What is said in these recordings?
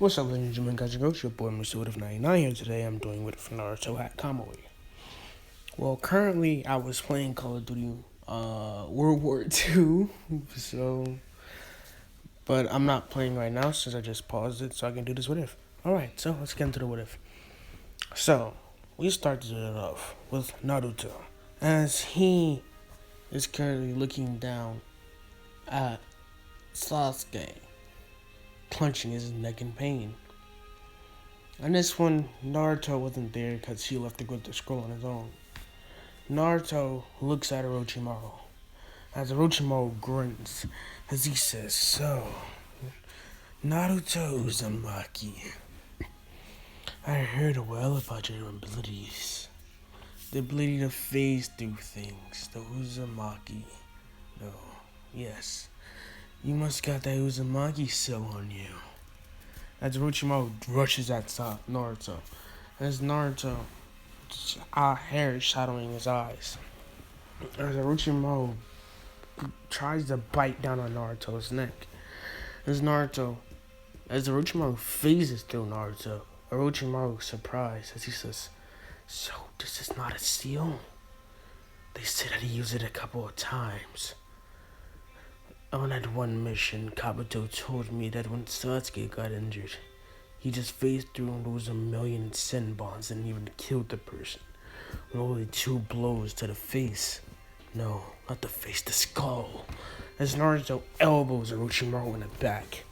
What's up, ladies and gentlemen, guys and girls? Your boy, Mr. What If 99 here today. I'm doing with Naruto at kamui. Well, currently, I was playing Call of Duty World War II, but I'm not playing right now since I just paused it so I can do this What If. Alright, so let's get into the What If. So, we started it off with Naruto, as he is currently looking down at Sasuke, clenching his neck in pain. And this one, Naruto wasn't there because he left to go to school on his own. Naruto looks at Orochimaru as Orochimaru grins as he says, "So, Naruto Uzumaki, I heard well about your abilities. The ability to phase through things, the Uzumaki. No, yes, you must got that Uzumaki still on you." As Orochimaru rushes at Naruto, as Naruto hair shadowing his eyes, as Orochimaru tries to bite down on Naruto's neck, as Orochimaru phases through Naruto, Orochimaru surprised as he says, "So this is not a seal? They said that he used it a couple of times. On that one mission, Kabuto told me that when Sasuke got injured, he just phased through and lose a million sin bonds and even killed the person with only 2 blows to the face. No, not the face, the skull." As Naruto elbows Orochimaru in the back,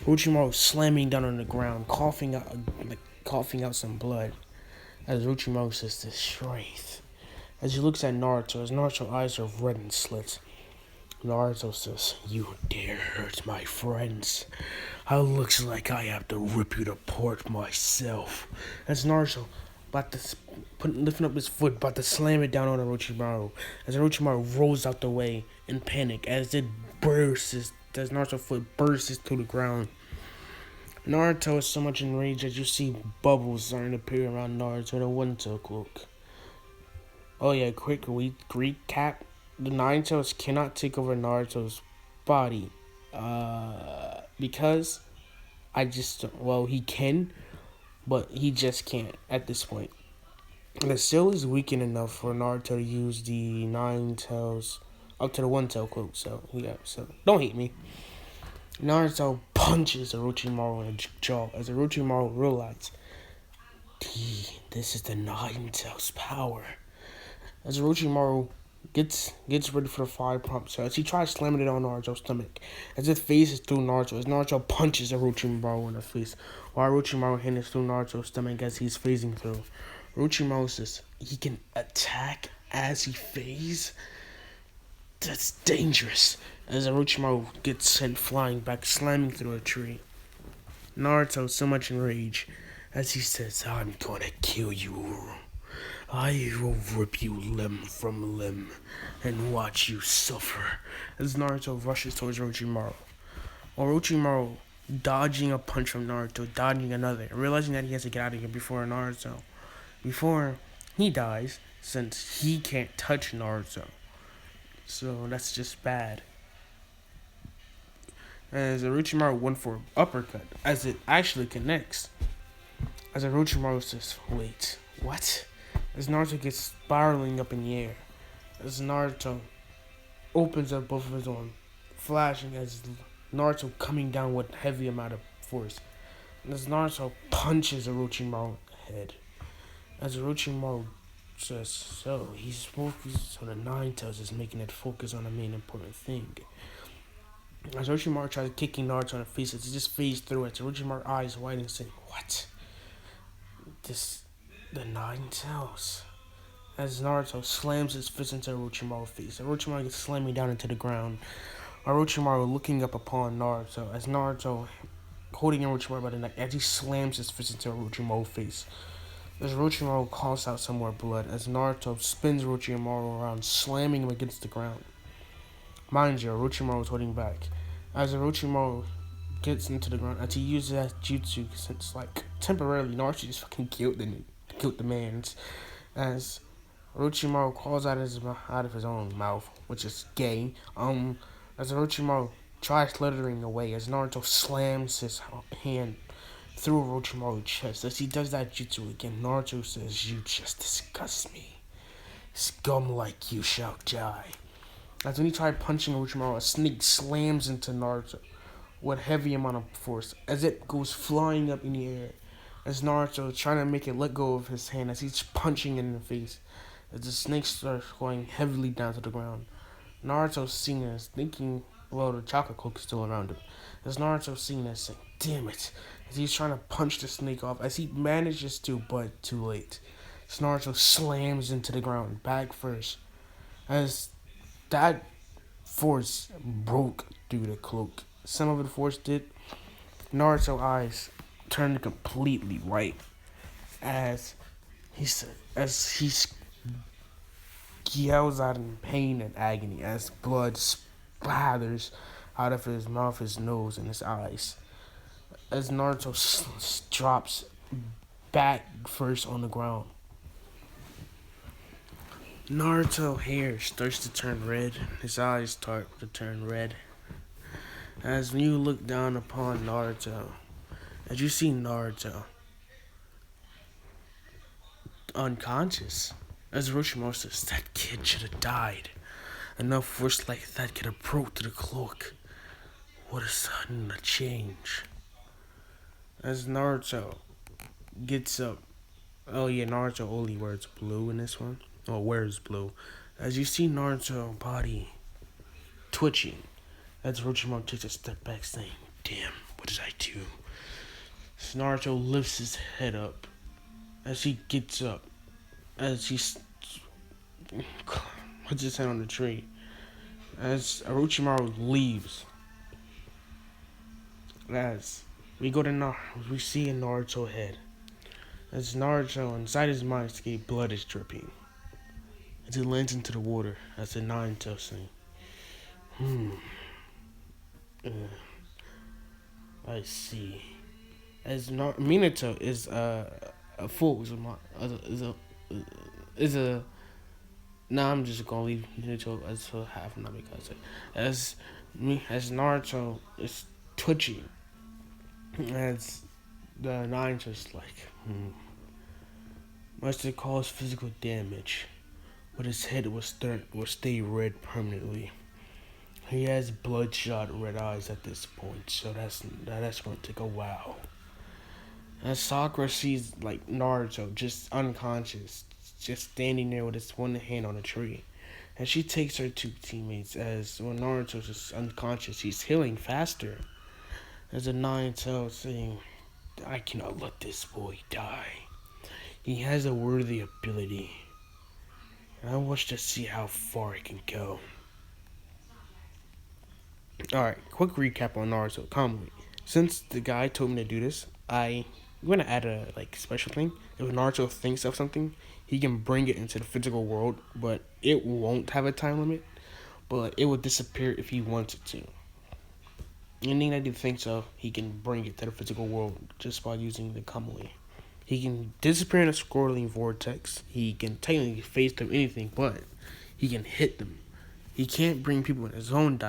Orochimaru slamming down on the ground, coughing out some blood. As Orochimaru says, "The strength." As he looks at Naruto, as Naruto's eyes are red and slits, Naruto says, "You dare hurt my friends? It looks like I have to rip you apart myself." As Naruto lifting up his foot, about to slam it down on Orochimaru. As Orochimaru rolls out the way in panic, as Naruto's foot bursts to the ground. Naruto is so much enraged as you see bubbles starting to appear around Naruto in a one-tail cloak. Oh yeah, quick recap. The Nine Tails cannot take over Naruto's body. Because he can, but he just can't at this point. The seal is weakened enough for Naruto to use the Nine Tails up to the One Tail cloak. So don't hate me. Naruto punches Orochimaru in the jaw as Orochimaru realizes, this is the Nine Tails power. As Orochimaru gets ready for the fire pump, so as he tries slamming it on Naruto's stomach, as it phases through Naruto, as Naruto punches Orochimaru in the face, while Orochimaru hits through Naruto's stomach as he's phasing through. Orochimaru says he can attack as he phases. That's dangerous. As Orochimaru gets sent flying back, slamming through a tree. Naruto so much in rage as he says, "I'm gonna kill you. I will rip you limb from limb and watch you suffer." As Naruto rushes towards Orochimaru. Orochimaru dodging a punch from Naruto, dodging another, realizing that he has to get out of here before he dies, since he can't touch Naruto. So that's just bad. As Orochimaru went for an uppercut, as it actually connects. As Orochimaru says, "Wait, what?" As Naruto gets spiraling up in the air. As Naruto opens up both of his arms, flashing as Naruto coming down with heavy amount of force. And as Naruto punches Orochimaru in the head. As Orochimaru says, so the Nine Tails is making it focus on the main important thing. As Orochimaru tries kicking Naruto in the face, as he just phased through it, Orochimaru's eyes wide and saying, "What? The Nine Tails." As Naruto slams his fist into Orochimaru's face, Orochimaru gets slamming down into the ground. Orochimaru looking up upon Naruto, as Naruto holding Orochimaru by the neck, as he slams his fist into Orochimaru's face. As Orochimaru coughs out some more blood, as Naruto spins Orochimaru around, slamming him against the ground. Mind you, Orochimaru is holding back. As Orochimaru gets into the ground, as he uses that jutsu, since temporarily Naruto just fucking killed the man. As Orochimaru crawls out of his own mouth, which is gay. As Orochimaru tries slithering away, as Naruto slams his hand through Orochimaru's chest. As he does that jutsu again, Naruto says, "You just disgust me. Scum like you shall die." As when he tried punching Orochimaru, a snake slams into Naruto with heavy amount of force as it goes flying up in the air. As Naruto is trying to make it let go of his hand as he's punching it in the face. As the snake starts going heavily down to the ground. Naruto's seeing this, thinking, well, the chocolate cloak is still around him. As Naruto's seeing this, saying, "Damn it," as he's trying to punch the snake off, as he manages to, but too late. As Naruto slams into the ground, back first. As that force broke through the cloak. Some of the force did. Naruto's eyes turned completely white as he yells out in pain and agony as blood splatters out of his mouth, his nose, and his eyes. As Naruto drops back first on the ground. Naruto hair starts to turn red. His eyes start to turn red. As you look down upon Naruto, as you see Naruto unconscious, as Orochimaru says, "That kid should have died. Enough force like that could have broke through the cloak. What a sudden change." As Naruto gets up, oh yeah, Naruto only wears blue in this one, or wears blue. As you see Naruto body twitching, as Orochimaru takes a step back, saying, "Damn, what did I do?" As Naruto lifts his head up, as he gets up, as he puts his head on the tree, as Orochimaru leaves, as we see a Naruto head, as Naruto inside his mindscape, blood is dripping, as he lands into the water, as the nine-tail saying, I see. As Minato is a fool, is a Nah, I'm just gonna leave Naruto as for half an hour because as Naruto is twitching, as the nine just like, must have caused physical damage, but his head will stay red permanently. He has bloodshot red eyes at this point, so that's gonna take a while. As Sakura sees like Naruto just unconscious, just standing there with his one hand on a tree. And she takes her two teammates as when Naruto's just unconscious, he's healing faster. As a nine-tail saying, "I cannot let this boy die. He has a worthy ability. And I watch to see how far he can go." Alright, quick recap on Naruto kamui. Since the guy told me to do this, I'm gonna add a special thing. If Naruto thinks of something, he can bring it into the physical world, but it won't have a time limit. But it will disappear if he wants it to. Anything that he thinks of, he can bring it to the physical world just by using the kamui. He can disappear in a scrolling vortex. He can technically face them anything, but he can hit them. He can't bring people in his own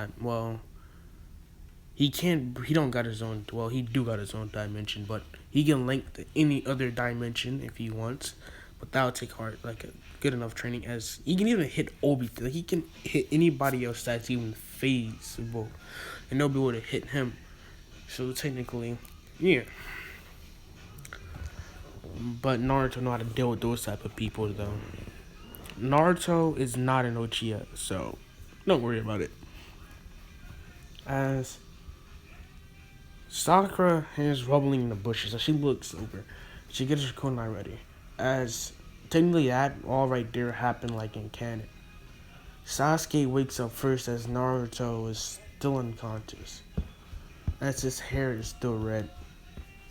he don't got his own, he do got his own dimension, but he can link to any other dimension if he wants, but that'll take a good enough training as he can even hit Obito. He can hit anybody else that's even feasible, and they'll be able to hit him. So technically, yeah. But Naruto know how to deal with those type of people though. Naruto is not an Uchiha, so don't worry about it. As Sakura is rubbling in the bushes as she looks over. She gets her kunai ready. As technically that all right there happened like in canon. Sasuke wakes up first as Naruto is still unconscious. As his hair is still red.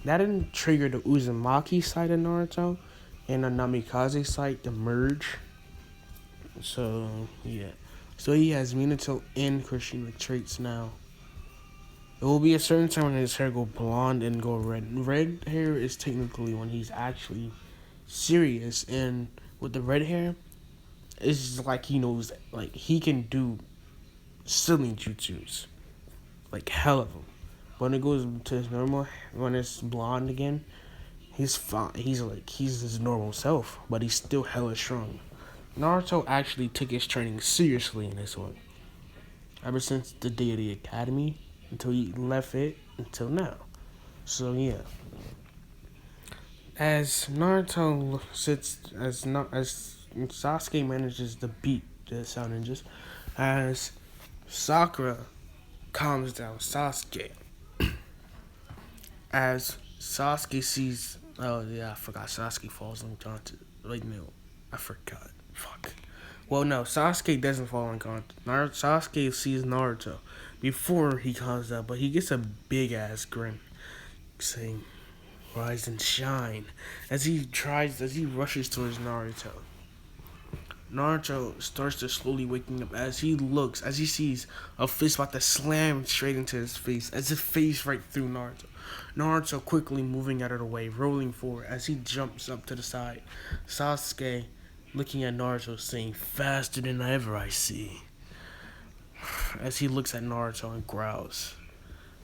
That didn't trigger the Uzumaki side of Naruto and the Namikaze side to merge. So yeah. So he has Minato and Kushina traits now. It will be a certain time when his hair go blonde and go red. Red hair is technically when he's actually serious, and with the red hair, it's like he knows, he can do silly jutsus, hell of them. When it goes to his normal, when it's blonde again, he's fine. He's his normal self, but he's still hella strong. Naruto actually took his training seriously in this one. Ever since the day of the academy, until he left it, until now. So yeah, as Naruto sits as not as Sasuke manages to beat the Sound Ninjas, as Sakura calms down Sasuke, as Sasuke sees. Oh yeah, I forgot. Sasuke falls unconscious. Wait, no, I forgot. Fuck. Well, no, Sasuke doesn't fall unconscious. Sasuke sees Naruto before he calms out, but he gets a big ass grin, saying, "Rise and shine," as he rushes towards Naruto. Naruto starts to slowly waking up as he sees a fist about to slam straight into his face, as if face right through Naruto. Naruto quickly moving out of the way, rolling forward as he jumps up to the side. Sasuke looking at Naruto, saying, "Faster than ever I see," as he looks at Naruto and growls.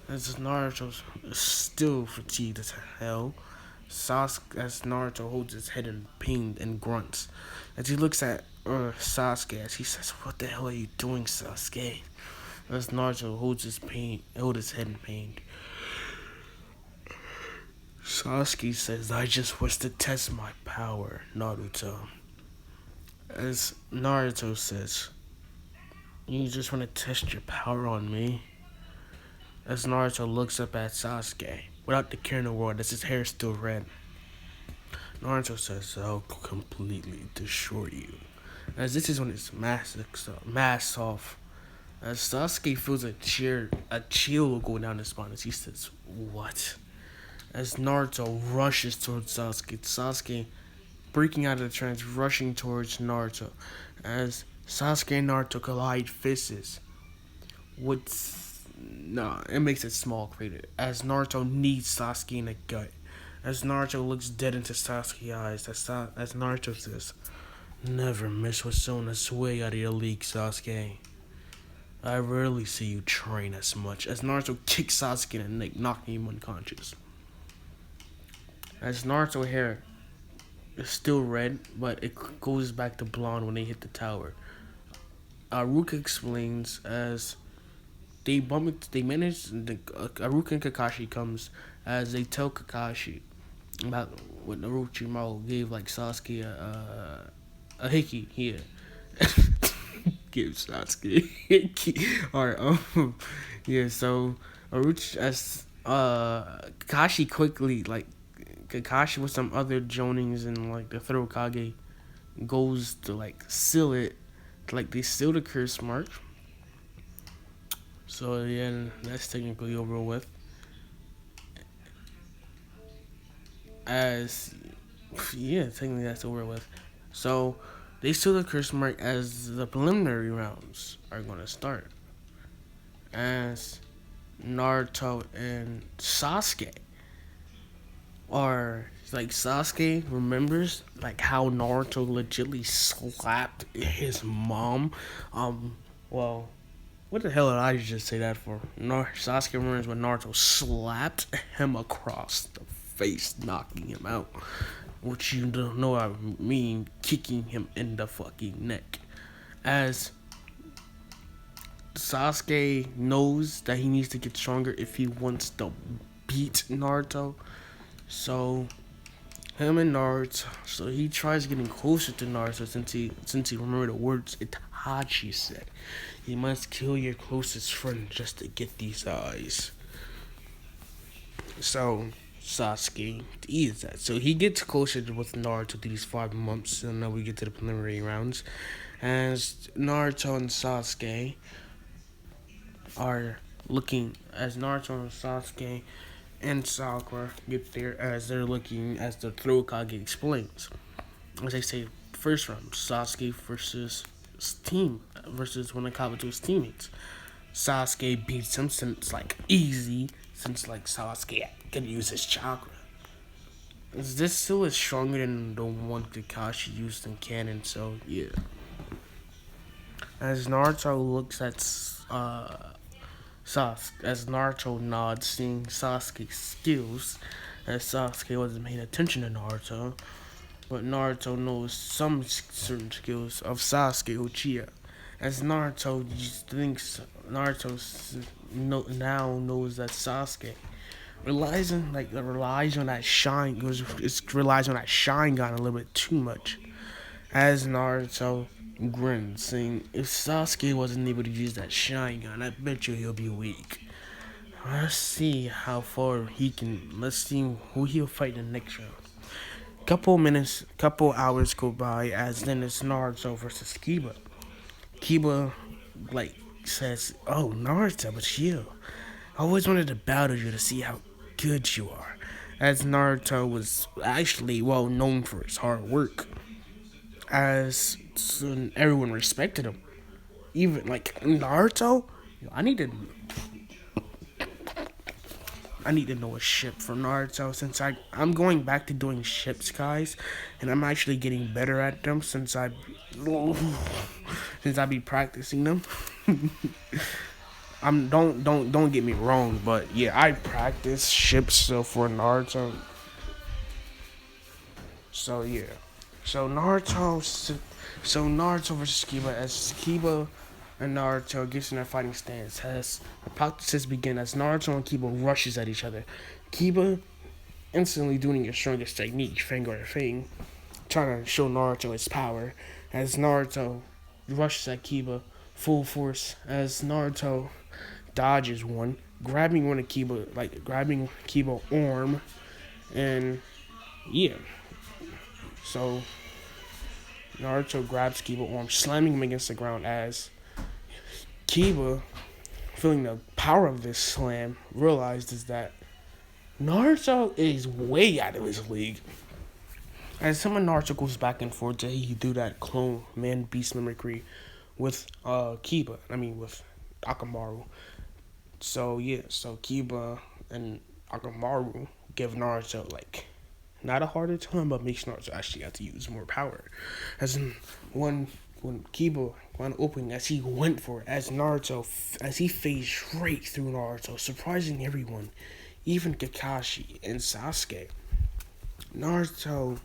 As Naruto is still fatigued as hell, as Naruto holds his head in pain and grunts. As he looks at Sasuke, as he says, "What the hell are you doing, Sasuke?" As Naruto holds his head in pain. Sasuke says, "I just wish to test my power, Naruto." As Naruto says, "You just want to test your power on me?" As Naruto looks up at Sasuke, without the care in the world, as his hair is still red. Naruto says, "I'll completely destroy you." As this is when his mask off. As Sasuke feels a chill go down his spine as he says, "What?" As Naruto rushes towards Sasuke breaking out of the trance, rushing towards Naruto. As Sasuke and Naruto collide fists. It makes it small crater. As Naruto knees Sasuke in the gut. As Naruto looks dead into Sasuke's eyes. As Naruto says, "Never miss what's thrown us way out of your league, Sasuke. I rarely see you train as much." As Naruto kicks Sasuke in the neck, knocking him unconscious. As Naruto hair is still red, but it goes back to blonde when they hit the tower. Aruka explains as they manage. Aruka and Kakashi comes as they tell Kakashi about what Orochimaru gave like Sasuke a hickey here. Give Sasuke a hickey. Alright, yeah, so Kakashi quickly Kakashi with some other Jonings and like the third Kage goes to like seal it. Like they seal the curse mark. So yeah, that's technically over with. As yeah, technically that's over with. So they seal the curse mark as the preliminary rounds are gonna start. As Naruto and Sasuke are like Sasuke remembers like how Naruto legitly slapped his mom. Well, what the hell did I just say that for? Sasuke remembers when Naruto slapped him across the face, knocking him out. Which you don't know I mean, kicking him in the fucking neck. As Sasuke knows that he needs to get stronger if he wants to beat Naruto. So him and Naruto, so he tries getting closer to Naruto since he remembered the words Itachi said. You must kill your closest friend just to get these eyes. So Sasuke is that. So he gets closer with Naruto these 5 months, and then we get to the preliminary rounds. As Naruto and Sasuke are looking, as Naruto and Sasuke and Sakura get there, as they're looking, as the Third Kage explains. As they say, first round, Sasuke versus one of Kabuto's teammates. Sasuke beats him since easy, since Sasuke can use his chakra. This still is stronger than the one Kakashi used in canon, so yeah. As Naruto looks at As Naruto nods, seeing Sasuke's skills, as Sasuke wasn't paying attention to Naruto, but Naruto knows some certain skills of Sasuke Uchiha. As Naruto thinks now knows that Sasuke relies on that shine relies on that Sharingan a little bit too much. As Naruto grins, saying, "If Sasuke wasn't able to use that Sharingan, I bet you he'll be weak. Let's see how far he can. Let's see who he'll fight in the next round." Couple hours go by as then it's Naruto versus Kiba. Kiba, like, says, "Oh, Naruto, but you. I always wanted to battle you to see how good you are." As Naruto was actually well known for his hard work, as everyone respected him. Even like Naruto, I need to know a ship for Naruto since I'm going back to doing ships, guys, and I'm actually getting better at them since I be practicing them. Don't get me wrong, but yeah, I practice ships so for Naruto. So yeah, so Naruto, so Naruto versus Kiba as Kiba and Naruto gets in their fighting stance as the practices begin as Naruto and Kiba rushes at each other. Kiba instantly doing his strongest technique, Fang or Fang, trying to show Naruto his power as Naruto rushes at Kiba full force as Naruto dodges one, grabbing one of Kiba, like grabbing Kiba arm, and yeah. So Naruto grabs Kiba arm, slamming him against the ground as Kiba, feeling the power of this slam, realizes that Naruto is way out of his league. As some of Naruto goes back and forth, he do that clone man beast mimicry with Kiba. I mean with Akamaru. So yeah, so Kiba and Akamaru give Naruto like not a harder time, but makes Naruto actually have to use more power. As in when Kiba went opening, as he went for it, as he phased straight through Naruto, surprising everyone, even Kakashi and Sasuke. Naruto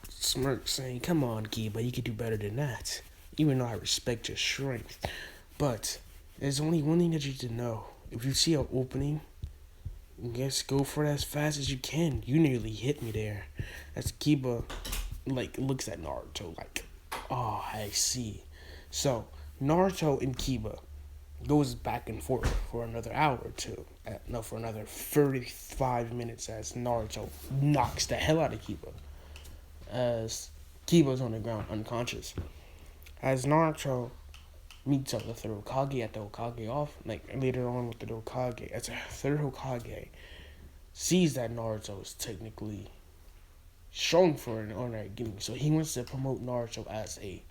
smirked, saying, "Come on, Kiba, you can do better than that. Even though I respect your strength, but there's only one thing that you need to know. If you see an opening, just go for it as fast as you can. You nearly hit me there." As Kiba like looks at Naruto like, "Oh, I see." So Naruto and Kiba goes back and forth for another hour or two. No, for another 35 minutes as Naruto knocks the hell out of Kiba. As Kiba's on the ground unconscious. As Naruto meets up with the Hokage at the Hokage off, like later on with the Hokage, as a third Hokage sees that Naruto is technically strong for an honorary gimmick, so he wants to promote Naruto as a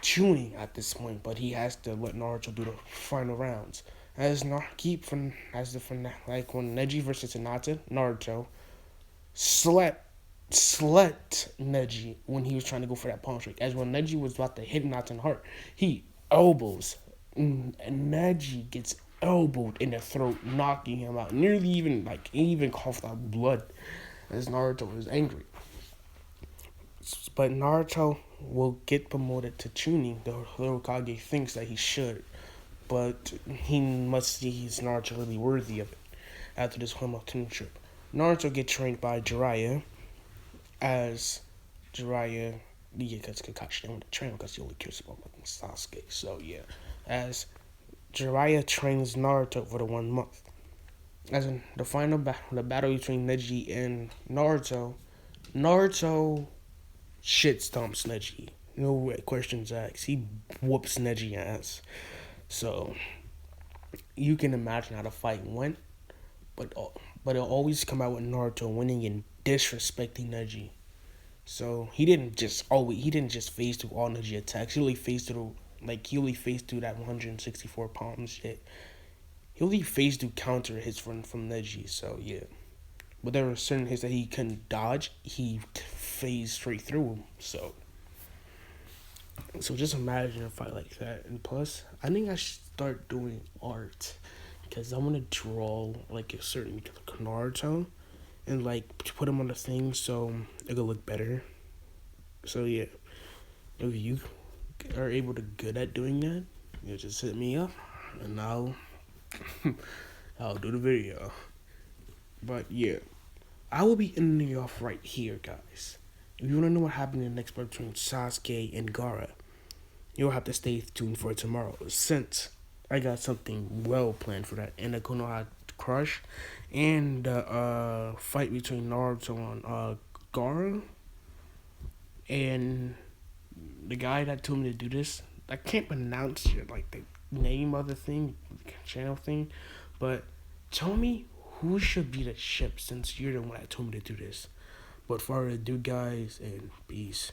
tuning at this point, but he has to let Naruto do the final rounds. As keep from as the like when Neji versus Hinata, Naruto slept Neji when he was trying to go for that palm strike. As when Neji was about to hit Hinata in the heart, he elbows and Neji gets elbowed in the throat, knocking him out. Nearly even coughed out blood as Naruto was angry. But Naruto will get promoted to tuning. The Hokage thinks that he should, but he must see he's Naruto really worthy of it. After this Homo trip, Naruto gets trained by Jiraiya, as Jiraiya, yeah, because Kakashi didn't want to train because he only cares about Sasuke. So yeah, as Jiraiya trains Naruto for the 1 month. As in the final the battle between Neji and Naruto shit stomps Neji. No questions asked. He whoops Neji ass. So you can imagine how the fight went, but it'll always come out with Naruto winning and disrespecting Neji. So he didn't just phase through all Neji attacks. He only phased through that 164 pound shit. He only phased through counter hits from Neji. So yeah. But there were certain hits that he couldn't dodge. He phased straight through them. So just imagine a fight like that. And plus, I think I should start doing art. Cause I want to draw like a certain Naruto and like put him on the thing so it'll look better. So yeah, if you are able to good at doing that, you just hit me up and I'll do the video. But yeah, I will be ending it off right here, guys. If you want to know what happened in the next part between Sasuke and Gaara, you'll have to stay tuned for tomorrow. Since I got something well planned for that, and the Konoha Crush, and the fight between Naruto and Gaara, and the guy that told me to do this. I can't pronounce it, like the name of the thing, channel thing, but tell me who should be the ship since you're the one that told me to do this. But for further ado, guys, and peace.